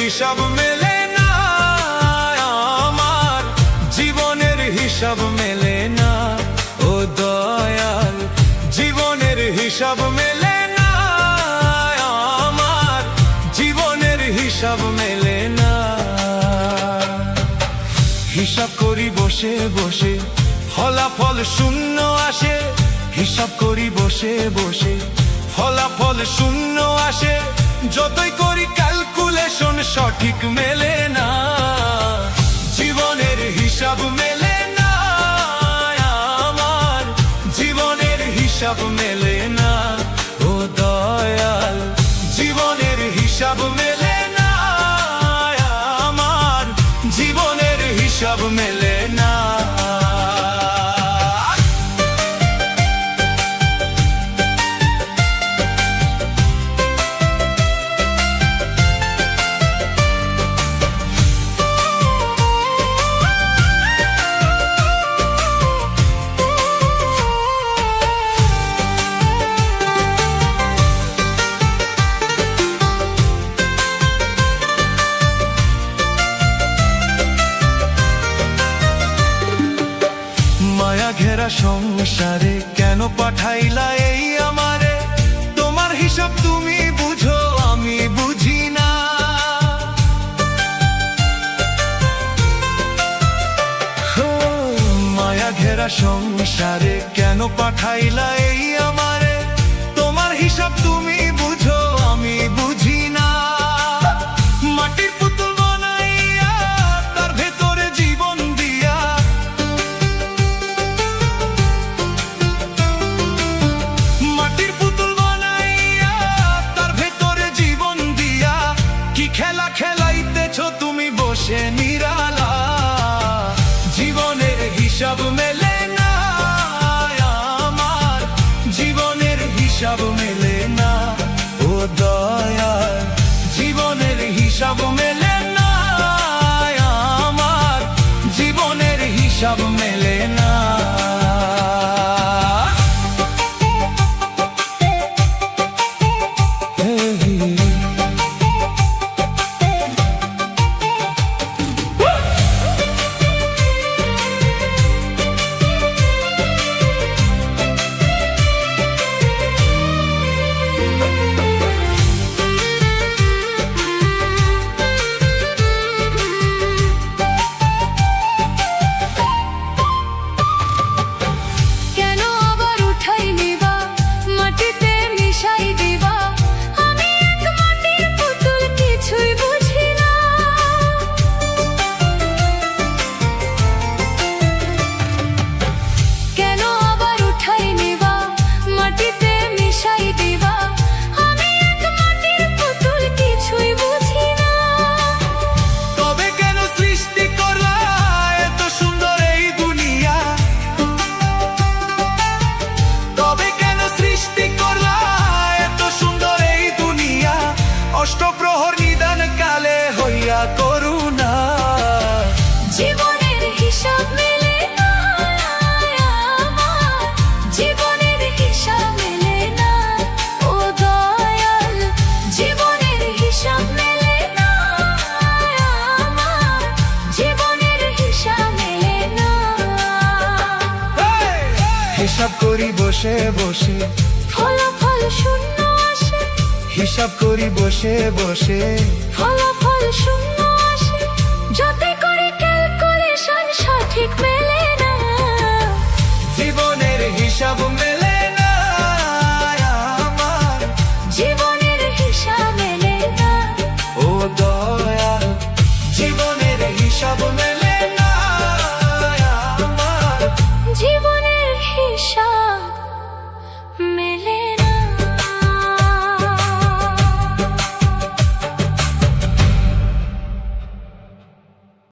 হিসাব মেলে না, আমার জীবনের হিসাব মেলে না। ও দয়াল, জীবনের হিসাব মেলে না, আমার জীবনের হিসাব মেলে না। হিসাব করি বসে বসে, ফলাফল শূন্য আসে। হিসাব করি বসে বসে, ফলাফল শূন্য আসে। যতই করি ক্যালকুলেশন সঠিক মেলে না, জীবনের হিসাব মেলে না, আমার জীবনের হিসাব মেলে না। ও দয়াল, জীবনের হিসাব মেলে না, আমার জীবনের হিসাব মেলে না। মায়া ঘেরা সংসারে কেন পাঠাইলা এই আমারে? তোমার হিসাব তুমি বুঝো, আমি বুঝি না। মায়া ঘেরা সংসারে কেন পাঠাইলা এই আমারে? তোমার হিসাব তুমি বুঝো, আমি বুঝি না। মাটির পুতুল বানাইয়া তার ভেতরে জীবন দিয়া, মাটির পুতুল বানাইয়া তার ভেতরে জীবন দিয়া, কি খেলা খেলাইতেছো তুমি বসে নিরালা? জীবনের হিসাব মেলে না, আমার জীবনের হিসাব মেলে না। ও দয়াল, জীবনের হিসাব মেলে না, আমার জীবনের হিসাব মেলে না। অষ্টপ্রহর নিদান কালে হইয়া করুণা, জীবনের হিসাব মেলে না, আমার জীবনের হিসাব মেলে না। ও দয়াল, জীবনের হিসাব মেলে না, আমার জীবনের হিসাব মেলে না। হিসাব করি বসে বসে, ফলাফল শূন্য আসে। হিসাব করি বসে বসে, ফলাফল শূন্য আসে। যতই করি ক্যালকুলেশন সঠিক মেলে